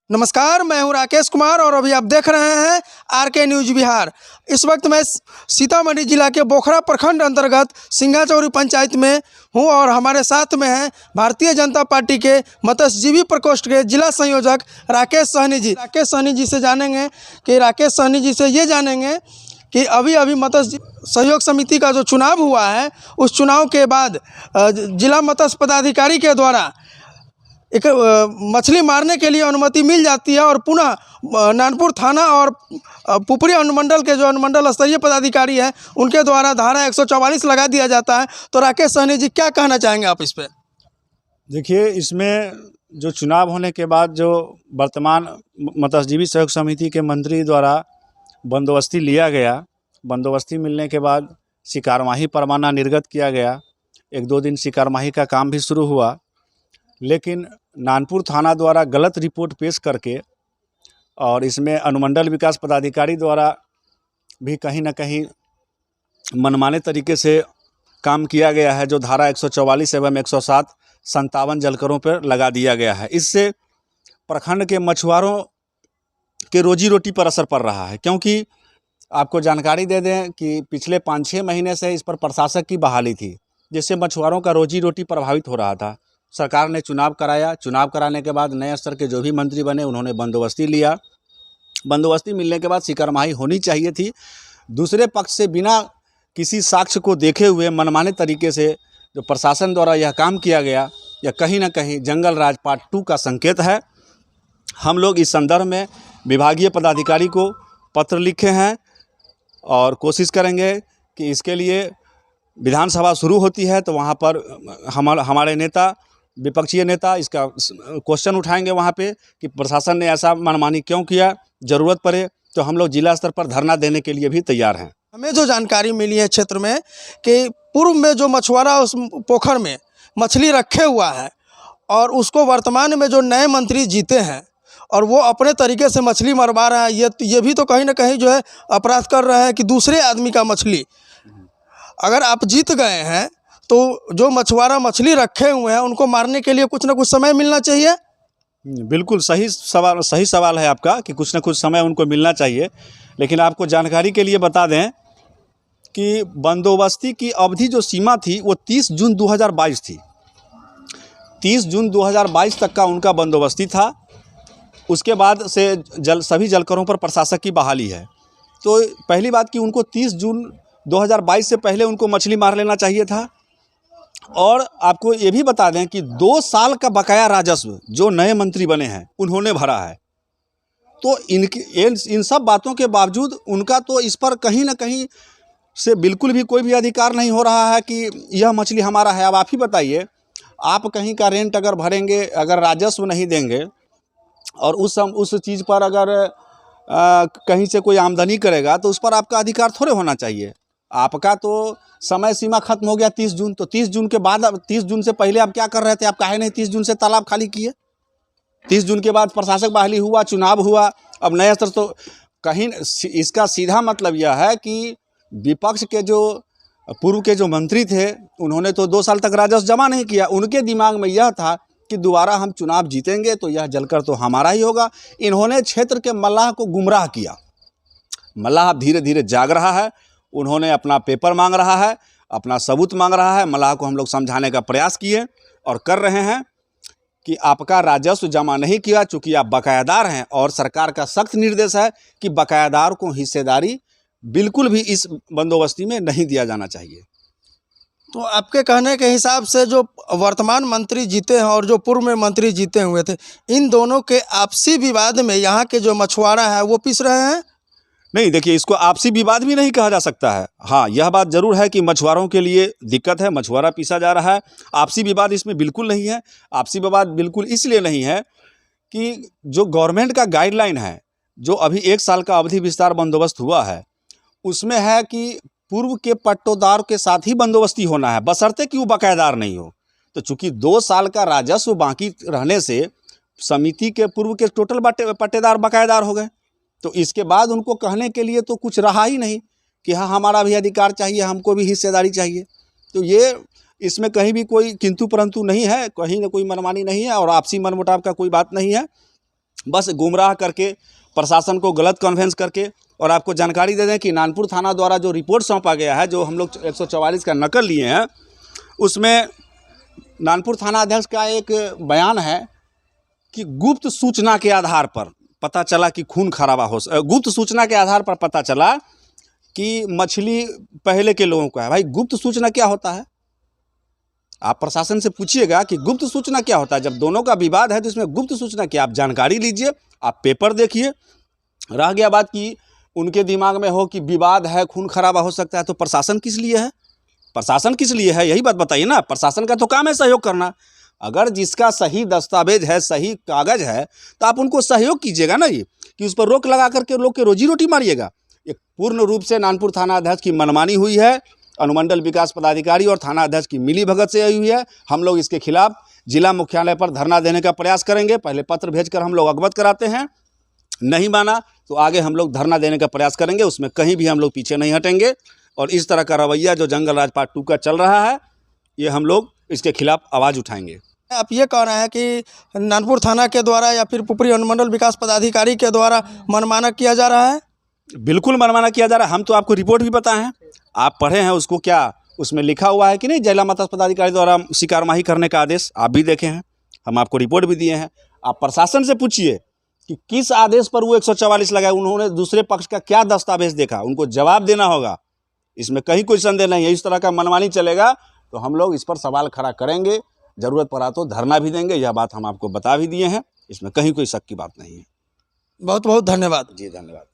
नमस्कार, मैं हूं राकेश कुमार और अभी आप देख रहे हैं आरके न्यूज बिहार। इस वक्त मैं सीतामढ़ी जिला के बोखरा प्रखंड अंतर्गत सिंघाचौरी पंचायत में हूं और हमारे साथ में हैं भारतीय जनता पार्टी के मत्स्यजीवी प्रकोष्ठ के जिला संयोजक राकेश सहनी जी। राकेश सहनी जी से जानेंगे कि अभी मत्स्य सहयोग समिति का जो चुनाव हुआ है, उस चुनाव के बाद जिला मत्स्य पदाधिकारी के द्वारा एक मछली मारने के लिए अनुमति मिल जाती है और पुनः नानपुर थाना और पुपरी अनुमंडल के जो अनुमंडल स्तरीय पदाधिकारी हैं उनके द्वारा धारा 144 लगा दिया जाता है। तो राकेश सहनी जी, क्या कहना चाहेंगे आप इस पे? देखिए, इसमें जो चुनाव होने के बाद जो वर्तमान मत्स्यजीवी सहयोग समिति के मंत्री द्वारा बंदोबस्ती लिया गया, बंदोबस्ती मिलने के बाद शिकारमाही परवाना निर्गत किया गया। 1-2 दिन शिकारमाही का काम भी शुरू हुआ, लेकिन नानपुर थाना द्वारा गलत रिपोर्ट पेश करके और इसमें अनुमंडल विकास पदाधिकारी द्वारा भी कहीं ना कहीं मनमाने तरीके से काम किया गया है, जो धारा 144 एवं 107 57 जलकरों पर लगा दिया गया है। इससे प्रखंड के मछुआरों के रोजी रोटी पर असर पड़ रहा है, क्योंकि आपको जानकारी दे दें कि पिछले 5-6 महीने से इस पर प्रशासक की बहाली थी, जिससे मछुआरों का रोजी रोटी प्रभावित हो रहा था। सरकार ने चुनाव कराया, चुनाव कराने के बाद नए स्तर के जो भी मंत्री बने उन्होंने बंदोबस्ती लिया। बंदोबस्ती मिलने के बाद शिकारमाही होनी चाहिए थी। दूसरे पक्ष से बिना किसी साक्ष्य को देखे हुए मनमाने तरीके से जो प्रशासन द्वारा यह काम किया गया, यह कहीं ना कहीं जंगल राज पार्ट 2 का संकेत है। हम लोग इस संदर्भ में विभागीय पदाधिकारी को पत्र लिखे हैं और कोशिश करेंगे कि इसके लिए विधानसभा शुरू होती है तो वहाँ पर हमारे नेता, विपक्षीय नेता इसका क्वेश्चन उठाएंगे वहाँ पे कि प्रशासन ने ऐसा मनमानी क्यों किया। ज़रूरत पड़े तो हम लोग जिला स्तर पर धरना देने के लिए भी तैयार हैं। हमें जो जानकारी मिली है क्षेत्र में कि पूर्व में जो मछुआरा उस पोखर में मछली रखे हुआ है और उसको वर्तमान में जो नए मंत्री जीते हैं और वो अपने तरीके से मछली मरवा रहा है, ये भी तो कहीं ना कहीं जो है अपराध कर रहे हैं कि दूसरे आदमी का मछली। अगर आप जीत गए हैं तो जो मछुआरा मछली रखे हुए हैं उनको मारने के लिए कुछ ना कुछ समय मिलना चाहिए। बिल्कुल सही सवाल है आपका कि कुछ ना कुछ समय उनको मिलना चाहिए। लेकिन आपको जानकारी के लिए बता दें कि बंदोबस्ती की अवधि जो सीमा थी वो 30 जून 2022 थी। 30 जून 2022 तक का उनका बंदोबस्ती था। उसके बाद से सभी जलकरों पर प्रशासक की बहाली है। तो पहली बात कि उनको 30 जून 2022 से पहले उनको मछली मार लेना चाहिए था। और आपको ये भी बता दें कि 2 साल का बकाया राजस्व जो नए मंत्री बने हैं उन्होंने भरा है। तो इन सब बातों के बावजूद उनका तो इस पर कहीं ना कहीं से बिल्कुल भी कोई भी अधिकार नहीं हो रहा है कि यह मछली हमारा है। अब आप ही बताइए, आप कहीं का रेंट अगर भरेंगे, अगर राजस्व नहीं देंगे और उस चीज़ पर अगर कहीं से कोई आमदनी करेगा तो उस पर आपका अधिकार थोड़े होना चाहिए। आपका तो समय सीमा खत्म हो गया 30 जून। तो 30 जून के बाद, 30 जून से पहले आप क्या कर रहे थे? आप काहे नहीं 30 जून से तालाब खाली किए? 30 जून के बाद प्रशासक बहाली हुआ, चुनाव हुआ, अब नया स्तर। तो कहीं इसका सीधा मतलब यह है कि विपक्ष के जो पूर्व के जो मंत्री थे उन्होंने तो 2 साल तक राजस्व जमा नहीं किया। उनके दिमाग में यह था कि दोबारा हम चुनाव जीतेंगे तो यह जलकर तो हमारा ही होगा। इन्होंने क्षेत्र के मल्लाह को गुमराह किया। मल्लाह धीरे धीरे जाग रहा है। उन्होंने अपना पेपर मांग रहा है, अपना सबूत मांग रहा है। मल्लाह को हम लोग समझाने का प्रयास किए और कर रहे हैं कि आपका राजस्व जमा नहीं किया, चूँकि आप बकायादार हैं और सरकार का सख्त निर्देश है कि बकायादार को हिस्सेदारी बिल्कुल भी इस बंदोबस्ती में नहीं दिया जाना चाहिए। तो आपके कहने के हिसाब से जो वर्तमान मंत्री जीते हैं और जो पूर्व में मंत्री जीते हुए थे, इन दोनों के आपसी विवाद में यहाँ के जो मछुआरा है वो पिस रहे हैं? नहीं, देखिए, इसको आपसी विवाद भी नहीं कहा जा सकता है। हाँ, यह बात ज़रूर है कि मछुआरों के लिए दिक्कत है, मछुआरा पीसा जा रहा है। आपसी विवाद इसमें बिल्कुल नहीं है। आपसी विवाद बिल्कुल इसलिए नहीं है कि जो गवर्नमेंट का गाइडलाइन है, जो अभी 1 साल का अवधि विस्तार बंदोबस्त हुआ है, उसमें है कि पूर्व के पट्टेदार के साथ ही बंदोबस्ती होना है, बशर्ते कि वो बकायेदार नहीं हो। तो चूँकि 2 साल का राजस्व बाकी रहने से समिति के पूर्व के टोटल पट्टेदार बकायेदार हो गए। तो इसके बाद उनको कहने के लिए तो कुछ रहा ही नहीं कि हाँ, हमारा भी अधिकार चाहिए, हमको भी हिस्सेदारी चाहिए। तो ये इसमें कहीं भी कोई किंतु परंतु नहीं है, कहीं ना कोई मनमानी नहीं है और आपसी मनमुटाव का कोई बात नहीं है। बस गुमराह करके, प्रशासन को गलत कन्वेंस करके। और आपको जानकारी दे दें कि नानपुर थाना द्वारा जो रिपोर्ट सौंपा गया है, जो हम लोग 144 का नकल लिए हैं, उसमें नानपुर थाना अध्यक्ष का एक बयान है कि गुप्त सूचना के आधार पर पता चला कि खून खराबा हो, गुप्त सूचना के आधार पर पता चला कि मछली पहले के लोगों का है। भाई गुप्त सूचना क्या होता है? आप प्रशासन से पूछिएगा कि गुप्त सूचना क्या होता है। जब दोनों का विवाद है तो इसमें गुप्त सूचना क्या? आप जानकारी लीजिए, आप पेपर देखिए। रह गया बात कि उनके दिमाग में हो कि विवाद है, खून खराबा हो सकता है, तो प्रशासन किस लिए है? प्रशासन किस लिए है, यही बात बताइए ना। प्रशासन का तो काम है सहयोग करना। अगर जिसका सही दस्तावेज है, सही कागज है, तो आप उनको सहयोग कीजिएगा ना, ये कि उस पर रोक लगा करके लोग के रोजी रोटी मारिएगा। एक पूर्ण रूप से नानपुर थाना अध्यक्ष की मनमानी हुई है, अनुमंडल विकास पदाधिकारी और थाना अध्यक्ष की मिली भगत से हुई है। हम लोग इसके खिलाफ जिला मुख्यालय पर धरना देने का प्रयास करेंगे। पहले पत्र भेजकर हम लोग अवगत कराते हैं, नहीं माना तो आगे हम लोग धरना देने का प्रयास करेंगे। उसमें कहीं भी हम लोग पीछे नहीं हटेंगे। और इस तरह का रवैया जो जंगल राज पार्ट 2 का चल रहा है, ये हम लोग इसके खिलाफ आवाज़ उठाएंगे। आप ये कह रहे हैं कि नानपुर थाना के द्वारा या फिर पुपरी अनुमंडल विकास पदाधिकारी के द्वारा मनमाना किया जा रहा है? बिल्कुल मनमाना किया जा रहा है। हम तो आपको रिपोर्ट भी बताए हैं, आप पढ़े हैं उसको। क्या उसमें लिखा हुआ है कि नहीं, जिला मत्स्य पदाधिकारी द्वारा शिकार माही करने का आदेश आप भी देखे हैं, हम आपको रिपोर्ट भी दिए हैं। आप प्रशासन से पूछिए कि किस आदेश पर वो 144 लगाए, उन्होंने दूसरे पक्ष का क्या दस्तावेज देखा, उनको जवाब देना होगा। इसमें कहीं कोई संदेह नहीं है। इस तरह का मनमानी चलेगा तो हम लोग इस पर सवाल खड़ा करेंगे, ज़रूरत पड़ा तो धरना भी देंगे। यह बात हम आपको बता भी दिए हैं, इसमें कहीं कोई शक की बात नहीं है। बहुत बहुत धन्यवाद। जी धन्यवाद।